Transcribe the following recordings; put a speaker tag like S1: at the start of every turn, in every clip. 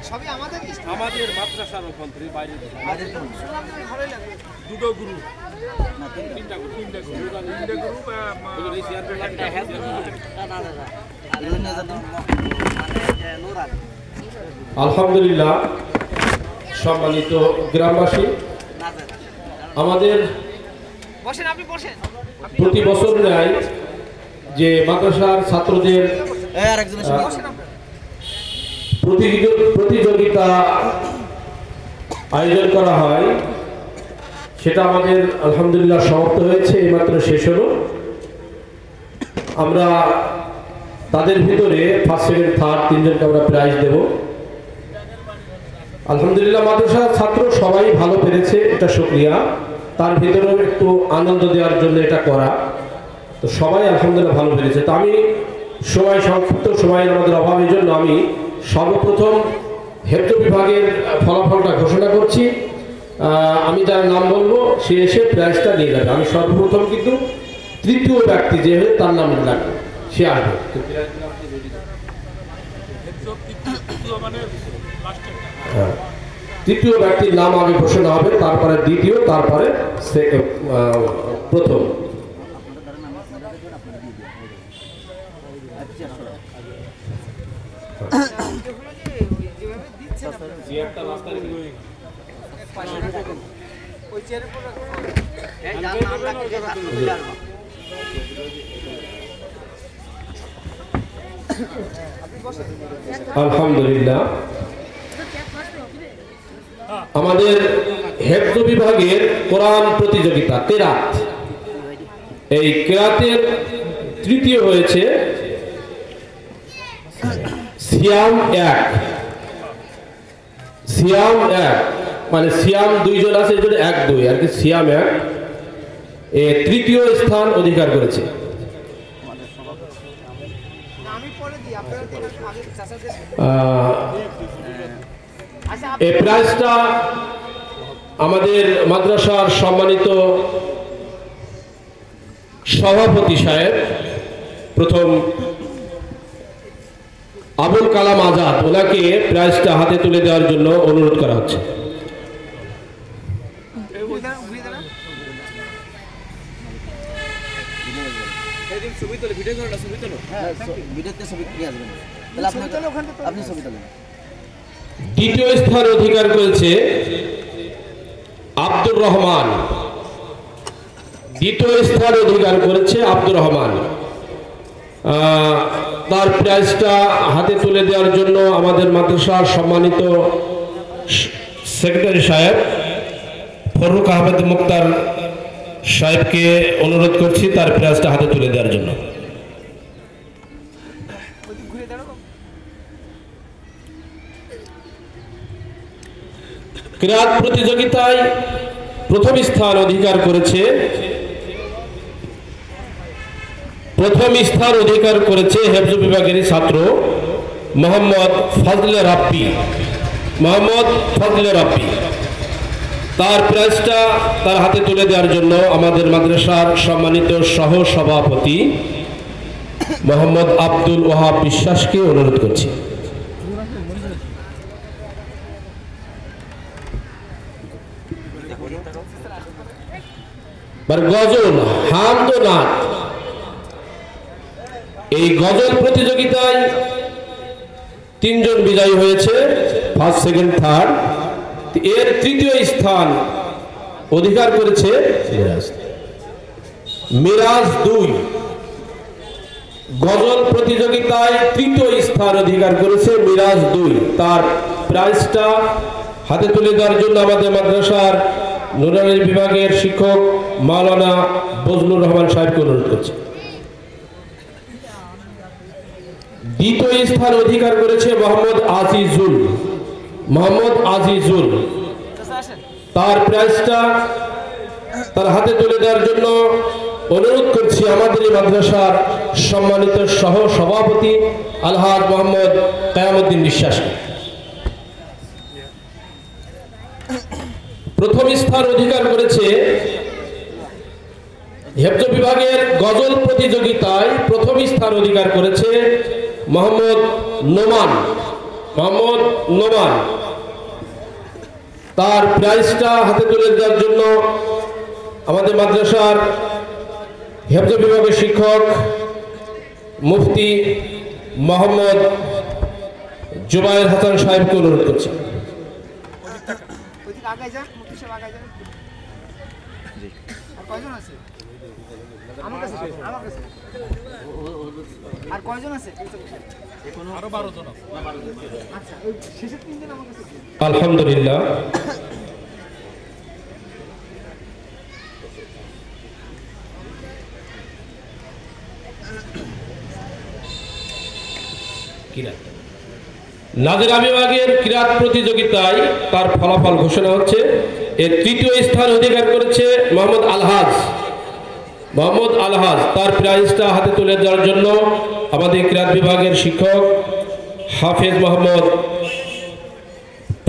S1: সবই আমাদের
S2: মাদ্রাসার ওখানে বাইরে দুটো গুরু না তিনটা গুরু
S3: আলহামদুলিল্লাহ। সম্মানিত গ্রামবাসী, আমাদের প্রতি বছর ন্যায় যে মাদ্রাসার ছাত্রদের প্রতিযোগিতা আয়োজন করা হয়, সেটা আমাদের আলহামদুলিল্লাহ সমাপ্ত হয়েছে, এইমাত্র শেষ হলো। আমরা তাদের ভিতরে ফার্স্ট সেকেন্ড থার্ড তিনজনকে আমরা প্রাইজ দেব। আলহামদুলিল্লাহ মাদ্রাসার ছাত্র সবাই ভালো পেরেছে, এটা শুকরিয়া। তার ভিতরেও একটু আনন্দ দেওয়ার জন্য এটা করা, তো সবাই আলহামদুলিল্লাহ ভালো পেরেছে। তো আমি সংক্ষিপ্ত সময়ের আমাদের অভাবের জন্য আমি সর্বপ্রথম হেফজ বিভাগের ফলাফলটা ঘোষণা করছি। আমি যার নাম বলবো সে এসে প্রাইজটা নিয়ে যাবে। আমি সর্বপ্রথম কিন্তু তৃতীয় ব্যক্তি যে হয়ে তার নাম লাগবে, সে আসবে। তৃতীয় ব্যক্তির নাম আগে ঘোষণা হবে, তারপরে দ্বিতীয়, তারপরে প্রথম। আলহামদুলিল্লাহ, আমাদের হেফজ বিভাগের কোরআন প্রতিযোগিতা কেরাত, এই কেরাতের তৃতীয় হয়েছে সিয়াম 1। সিয়াম 1 মানে সিয়াম দুইজন আছে, 1 2 আর কি, সিয়াম 1 এ তৃতীয় স্থান অধিকার করেছে। এই প্রাইজটা আমাদের মাদ্রাসার সম্মানিত সভাপতি সাহেব, প্রথম আবুল কালাম আজাদ, ওনাকে প্রাইজটা হাতে তুলে দেওয়ার জন্য অনুরোধ করা হচ্ছে। দ্বিতীয় স্থান অধিকার করেছে আব্দুর রহমান। দ্বিতীয় স্থান অধিকার করেছে আব্দুর রহমান। তার প্রাইজটা হাতে তুলে দেওয়ার জন্য আমাদের মাদ্রাসার সম্মানিত সেক্রেটারি সাহেব ফরুক আহমেদ মুক্তার সাহেবকে অনুরোধ করছি তার প্রাইজটা হাতে তুলে দেওয়ার জন্য। কিরাত প্রতিযোগিতায় প্রথম স্থান অধিকার করেছে হেফজ বিভাগের ছাত্র মোহাম্মদ ফজলে রাব্বি। তার প্রাইজটা তার হাতে তুলে দেওয়ার জন্য আমাদের মাদ্রাসার সম্মানিত সহ সভাপতি মোহাম্মদ আব্দুল ওয়াহাব বিশ্বাসকে অনুরোধ করছি। গজল হামদ ও নাত, এই গজল প্রতিযোগিতায় 3 জন বিজয়ী হয়েছে, ফার্স্ট সেকেন্ড থার্ড। এর তৃতীয় স্থান অধিকার করেছে মিরাজ 2। গজল প্রতিযোগিতায় তৃতীয় স্থান অধিকার করেছে মিরাজ 2। তার প্রাইজটা হাতে তুলে দেওয়ার জন্য আমাদের মাদ্রাসার নুরানি বিভাগের শিক্ষক মাওলানা বজলুর রহমান সাহেবকে অনুরোধ করছি। দ্বিতীয় স্থান অধিকার করেছে মোহাম্মদ আজিজুল। তার প্রাইজটা তার হাতে তুলে দেওয়ার জন্য অনুরোধ করছি আমাদের এই মাদ্রাসার সম্মানিত সহ সভাপতি আলহাজ মোহাম্মদ কায়ামউদ্দিন বিশ্বাসকে। প্রথম স্থান অধিকার করেছে হেফজ বিভাগের গজল প্রতিযোগিতায় প্রথম স্থান অধিকার করেছে মোহাম্মদ নোমান। মোহাম্মদ নোমান, তার প্রাইজটা হাতে তুলে দেওয়ার জন্য আমাদের মাদ্রাসার হেফজ বিভাগের শিক্ষক মুফতি মোহাম্মদ জুবায়ের হাসান সাহেবকে অনুরোধ করছি।
S1: আর কয়জন আছে?
S2: আরো 12 জন আছে।
S1: আচ্ছা, ওই শেষের তিনজন আমার কাছে।
S3: আলহামদুলিল্লাহ। নাজেরা বিভাগের ক্রীড়া প্রতিযোগিতায় তার ফলাফল ঘোষণা হচ্ছে। এর তৃতীয় স্থান অধিকার করেছে মোহাম্মদ আলহাজ। তার প্রাইজটা হাতে তুলে দেওয়ার জন্য আমাদের ক্রীড়া বিভাগের শিক্ষক হাফেজ মোহাম্মদ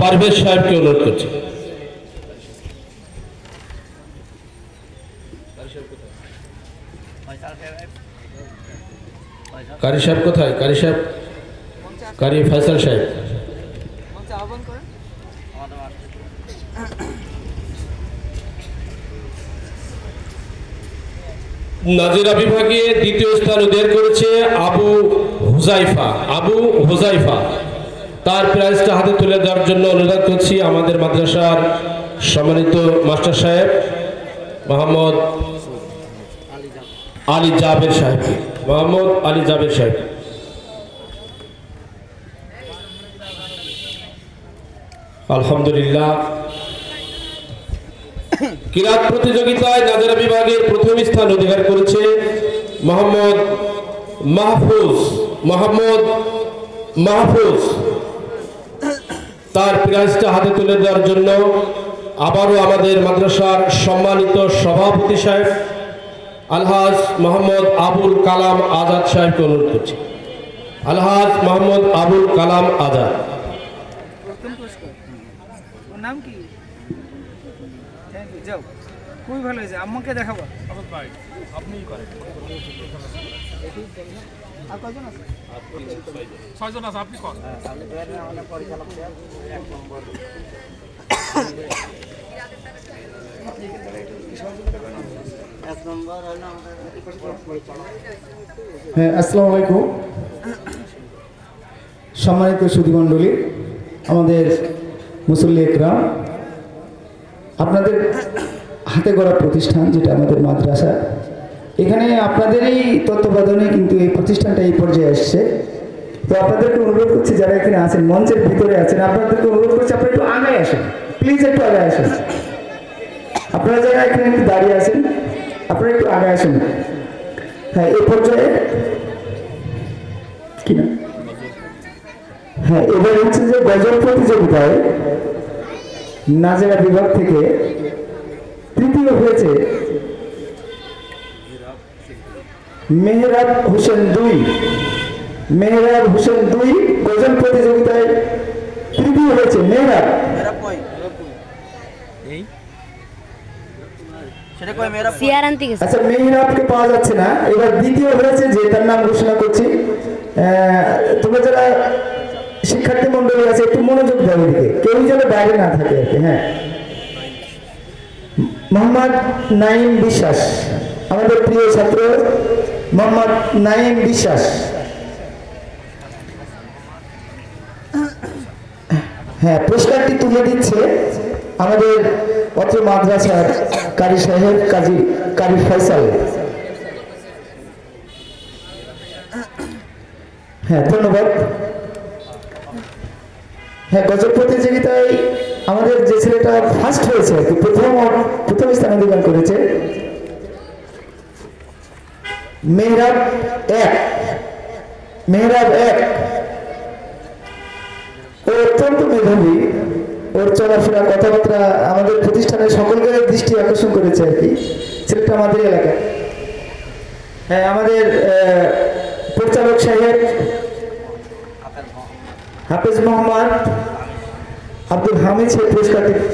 S3: পারভেজ সাহেবকে অনুরোধ করছি। কারি সাহেব কোথায়? কারি ফয়সাল সাহেব।
S1: আহ্বান করেন।
S3: নাজিরা বিভাগে দ্বিতীয় স্থান অধিকার করেছে আবু হুজাইফা। তার প্রাইজটা হাতে তুলে দেওয়ার জন্য অনুরোধ করছি আমাদের মাদ্রাসার সম্মানিত মাস্টার সাহেব মোহাম্মদ আলী জাবের সাহেব। আলহামদুলিল্লাহ। কিরাত প্রতিযোগিতায় নাজেরা বিভাগের প্রথম স্থান অধিকার করেছে মোহাম্মদ মাহফুজ। তার প্রাইজটা হাতে তুলে দেওয়ার জন্য আবারও আমাদের মাদ্রাসার সম্মানিত সভাপতি সাহেব আলহাজ মোহাম্মদ আবুল কালাম আজাদ সাহেবকে অনুরোধ করছি। আলহাজ মোহাম্মদ আবুল কালাম আজাদ।
S1: প্রথম পুরস্কার। ওর নাম কি? Thank you. যাও, খুবই ভালো হয়েছে। আম্মাকে দেখাবো।
S2: ভাই আপনিই করেন।
S1: আর কয়জন আছে?
S2: 6 জন আছে, আপনি করেন।
S4: হ্যাঁ, আসসালামু আলাইকুম। সম্মানিত সুধীমণ্ডলী, আমাদের মুসল্লি একরাম, আপনাদের হাতে গড়া প্রতিষ্ঠান যেটা আমাদের মাদ্রাসা, এখানে আপনাদেরই তত্ত্বাবধানে কিন্তু এই প্রতিষ্ঠানটা এই পর্যায়ে আসছে। তো আপনাদেরকে অনুরোধ করছি, যারা এখানে আছেন, মঞ্চের ভিতরে আছেন, আপনাদেরকে অনুরোধ করছি আপনারা একটু আগায় আসেন, প্লিজ একটু আগায় আসেন। আপনারা যারা এখানে একটু দাঁড়িয়ে আছেন, আপনারা একটু আগায় আসেন। হ্যাঁ, এই পর্যায়ে কিনা, হ্যাঁ, এবার হচ্ছে যে গজল প্রতিযোগিতায় নাজেরা বিভাগ থেকে তৃতীয় হয়েছে মেহরাব হোসেন 2। গজল প্রতিযোগিতায় তৃতীয় হয়েছে মেহরাব। আচ্ছা, মেহরাবকে পাওয়া যাচ্ছে না। এবার দ্বিতীয় হয়েছে যে, তার নাম ঘোষণা করছি। তোমরা যারা শিক্ষার্থী মন্ডলী আছে একটু মনোযোগ দাও এদিকে, কেউ যেন বাইরে না থাকে আর কি। হ্যাঁ, মোহাম্মদ নাঈম বিশ্বাস, আমাদের প্রিয় ছাত্র মোহাম্মদ নাঈম বিশ্বাস। হ্যাঁ, পুরস্কারটি তুলে দিচ্ছে আমাদের অত্র মাদ্রাসার কারি সাহেব কারি ফয়সাল। হ্যাঁ, ধন্যবাদ। হ্যাঁ, গজল প্রতিযোগিতায় আমাদের যে ছেলেটা ফার্স্ট হয়েছে আর কি, প্রথম স্থান অধিকার করেছে মেহরাব 1। ও অত্যন্ত মেধাবী, ওর চলাফেরা কথাবার্তা আমাদের প্রতিষ্ঠানের সকলকে দৃষ্টি আকর্ষণ করেছে আর কি। ছেলেটা আমাদের এলাকায়। হ্যাঁ, আমাদের পরিচালক সাহেব হাফেজ মোহাম্মদ আব্দুল হামিদ সেই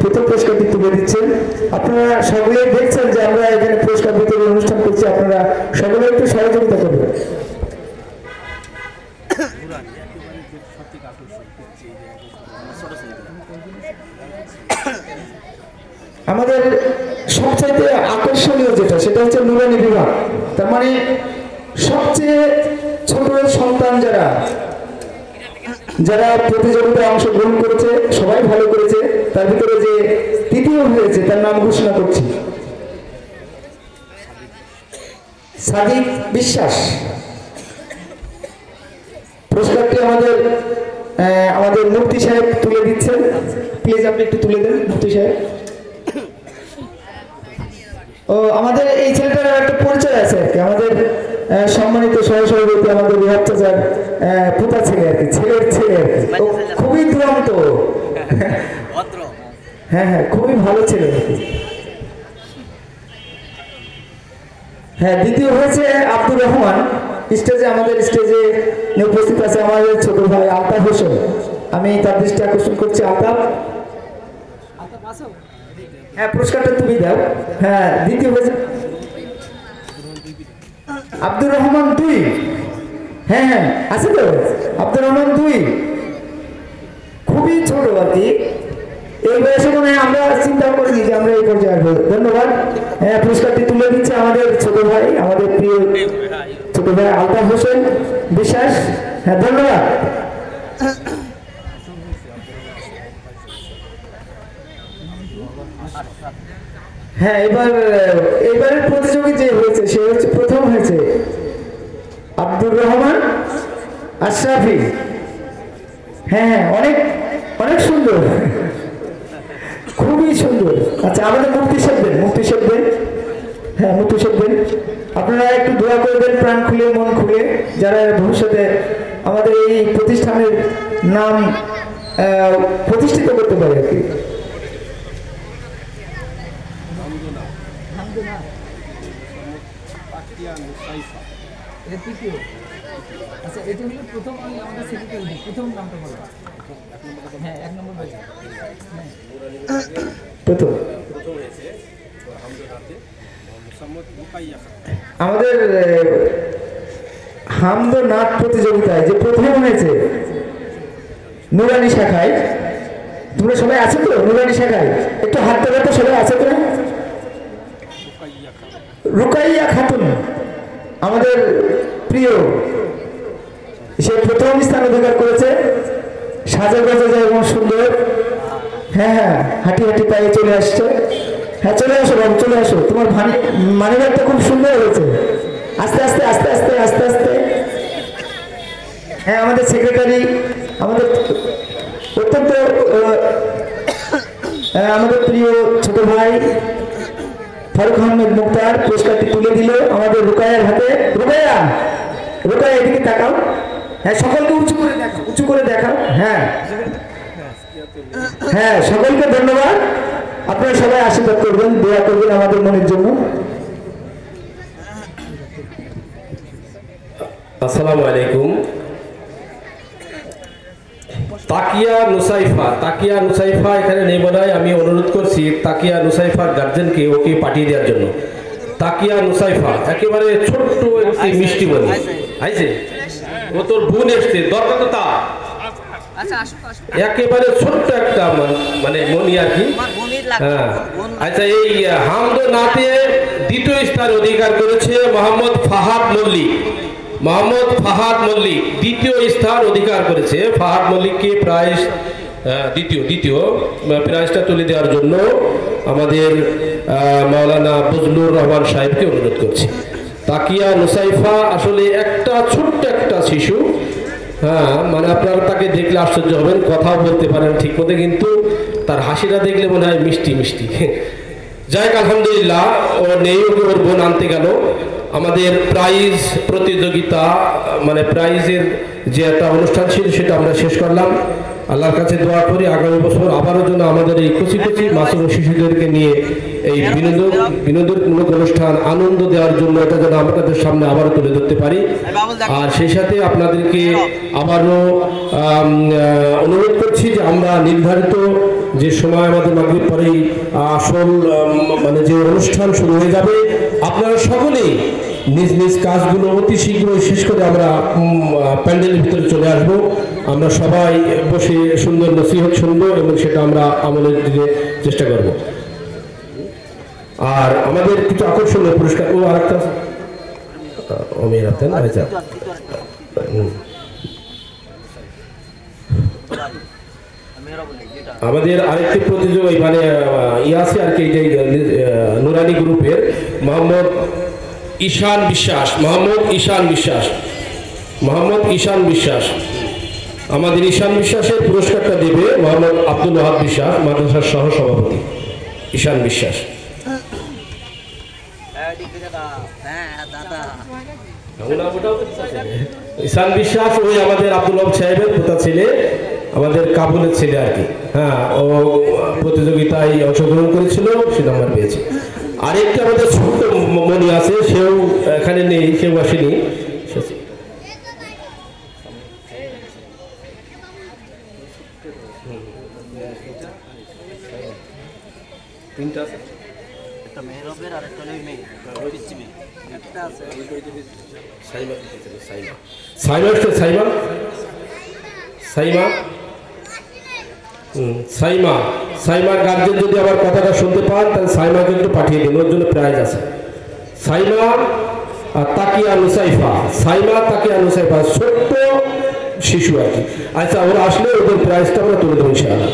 S4: প্রথম পুরস্কারটি তুলে দিচ্ছেন। আপনারা সকলেই দেখছেন যে আমরা এখানে পুরস্কার বিতরণ অনুষ্ঠান করছি, আপনারা সকলে একটু সহযোগিতা করবেন। আমাদের সবচাইতে আকর্ষণীয় যেটা সেটা হচ্ছে নুরানি বিভাগ। তার মানে সবচেয়ে ছোট সন্তান যারা যারা প্রতিযোগিতায় অংশগ্রহণ করেছে সবাই ভালো করেছে, তার ভিতরে যে তৃতীয় হয়েছে তার নাম ঘোষণা করছি, সাদিক বিশ্বাস। পুরস্কারটি আমাদের মুফতি সাহেব তুলে দিচ্ছেন। প্লিজ আপনি একটু তুলে দেন মুফতি সাহেব। ও আমাদের এই ছেলেটার একটা পরিচয় আছে আর কি, আমাদের সম্মানিত সহসভাপতি আমাদের বিহার চাচার পুতা ছেলে আর কি, ছেলের ছেলে আর কি। ও খুবই দুরন্ত, হ্যাঁ হ্যাঁ খুবই ভালো ছেলে আর কি। হ্যাঁ, দ্বিতীয় হয়েছে আব্দুর রহমান। আমাদের স্টেজে উপস্থিত আছে আমাদের ছোট ভাই আলতাফ হোসেন। আমি তার দৃষ্টি আকর্ষণ করছি। আলতাফ, হ্যাঁ পুরস্কারটা তুমি দাও। হ্যাঁ, দ্বিতীয় হয়েছে আব্দুর রহমান 2। হ্যাঁ হ্যাঁ আছে তো, আব্দুর রহমান 2 খুবই ছোট আর কি। এই বয়সে মনে হয় আমরা চিন্তা করিনি যে আমরা এই পর্যায়ে আসবো। ধন্যবাদ। হ্যাঁ, পুরস্কারটি তুলে দিচ্ছে আমাদের ছোট ভাই, আমাদের প্রিয় ছোট ভাই আলতাফ হোসেন বিশ্বাস। হ্যাঁ ধন্যবাদ। হ্যাঁ, এবারের প্রতিযোগী যে হয়েছে সে হচ্ছে প্রথম হয়েছে আব্দুর রহমান আশরাফি। হ্যাঁ হ্যাঁ অনেক অনেক সুন্দর, খুবই সুন্দর। আচ্ছা, আমাদের মুফতি সাহেব দেন। হ্যাঁ মুফতি সাহেব দেন। আপনারা একটু দোয়া করবেন প্রাণ খুলে মন খুলে, যারা ভবিষ্যতে আমাদের এই প্রতিষ্ঠানের নাম প্রতিষ্ঠিত করতে পারে আর কি। আচ্ছা, এটা হলো প্রথম আমাদের সেক্রেটারি প্রথম নামটা বলো। হ্যাঁ, 1 নম্বর হয়েছে প্রথম আমাদের হামদ নাট প্রতিযোগিতায় যে প্রথম হয়েছে নুরানি শাখায়। তোমরা সবাই আছো তো নুরানি শাখায়? একটু হাত দেবে তো, সবাই আছে তো? রুকাইয়া খাতুন আমাদের প্রিয়, সে প্রথম স্থান অধিকার করেছে। সাজা গজা যায় এবং সুন্দর। হ্যাঁ হ্যাঁ, হাঁটি হাঁটি পায়ে চলে আসছে। হ্যাঁ চলে আসো বাবু, চলে আসো। তোমার মানিব্যাগটা খুব সুন্দর হয়েছে। আস্তে আস্তে আস্তে আস্তে আস্তে আস্তে। হ্যাঁ, আমাদের সেক্রেটারি, আমাদের অত্যন্ত আমাদের প্রিয় ছোট ভাই ফারুক আহমেদ মুক্তার পুরস্কারটি তুলে দিল আমাদের রুকাইয়ার হাতে। রুকাইয়া এদিকে তাকাও। হ্যাঁ, সকলকে উঁচু করে দেখাও। হ্যাঁ হ্যাঁ, সকলকে ধন্যবাদ। আপনারা সবাই আশীর্বাদ করবেন, দোয়া করবেন আমাদের মনের জন্য।
S3: আসসালামু আলাইকুম। তাকিয়া নুসাইফা এখানে নেই বলে আমি অনুরোধ করছি তাকিয়া নুসাইফার গার্জেনকে ওকে পাঠিয়ে দেওয়ার জন্য। তাকিয়া নুসাইফা একেবারে ছোট্ট একটি মিষ্টি বলি আইছে, ও তোর বোন এসছে, দরকার তো তা একেবারে ছোট্ট একটা মানে মনি আর কি। হ্যাঁ, আচ্ছা, এই হামদ নাতে দ্বিতীয় স্থান অধিকার করেছে মোহাম্মদ ফাহাদ মল্লিক দ্বিতীয় স্থান অধিকার করেছে। ফাহাদ মল্লিককে প্রাইজ দ্বিতীয় প্রাইজটা তুলে দেওয়ার জন্য আমাদের মাওলানা ফজলুর রহমান সাহেবকে অনুরোধ করছি। তাকিয়া নুসাইফা আসলে একটা ছোট্ট একটা শিশু। হ্যাঁ, মানে আপনারা তাকে দেখলে আশ্চর্য হবেন, কথাও বলতে পারেন ঠিক মতো, কিন্তু তার হাসিটা দেখলে মনে হয় মিষ্টি মিষ্টি। যাই হোক, আলহামদুলিল্লাহ, ও নেই, ওকে ওর বোন আনতে গেল। আমাদের প্রাইজ প্রতিযোগিতা মানে প্রাইজের যে একটা অনুষ্ঠান ছিল সেটা আমরা শেষ করলাম। আল্লাহর কাছে দোয়া করি আগামী বছর আবারও যেন আমাদের এই কচি মাসুম শিশুদেরকে নিয়ে এই বিনোদনমূলক অনুষ্ঠান আনন্দ দেওয়ার জন্য এটা যেন আপনাদের সামনে আবারও তুলে ধরতে পারি। আর সেই সাথে আপনাদেরকে আবারও অনুরোধ করছি যে আমরা নির্ধারিত যে সময় আমাদের মাগরিব পরেই আসল মানে যে অনুষ্ঠান শুরু হয়ে যাবে, আপনারা সকলেই নিজ নিজ কাজগুলো অতি শীঘ্রই শেষ করে আমরা প্যান্ডেলের ভিতরে চলে আসব। আমরা সবাই বসে সুন্দর নসিহত শুনবো এবং সেটা আমরা আমলের দিকে চেষ্টা করব। আর আমাদের কিছু আকর্ষণীয় পুরস্কার ও আরেকটা আচ্ছা আমাদের আরেকটি প্রতিযোগী মানে আছে আর কি, যে নুরানি গ্রুপের মোহাম্মদ ঈশান বিশ্বাস আমাদের ঈশান বিশ্বাসের পুরস্কারটা দেবে মোহাম্মদ আব্দুল ওয়াহাব বিশ্বাস, মাদ্রাসার সহ সভাপতি ঈশান বিশ্বাস। ঈশান বিশ্বাস ওই আমাদের আব্দুল ওয়াহাব সাহেবের পোতা ছেলে, আমাদের কাবুলের ছেলে আর কি। হ্যাঁ, ও প্রতিযোগিতায় অংশগ্রহণ করেছিল, সে নাম্বার পেয়েছে। আরেকটা আমাদের ছোট্ট মনি আছে, সেও এখানে নেই, সেও আসেনি। তিনটা আছে, একটা মেহরবের আর একটা মেয়ে পিচ্চিমে একটা আছে, সাইমার গার্জেন যদি আবার কথাটা শুনতে পান তাহলে সাইমাকে একটু পাঠিয়ে দিন, ওর জন্য প্রাইজ আছে। সাইমা আর তাকিয়া নুসাইফা, ছোট্ট শিশু আর কি। আচ্ছা, ওরা আসলে ওদের প্রাইজটা আমরা তুলে দেবো ইনশাআল্লাহ।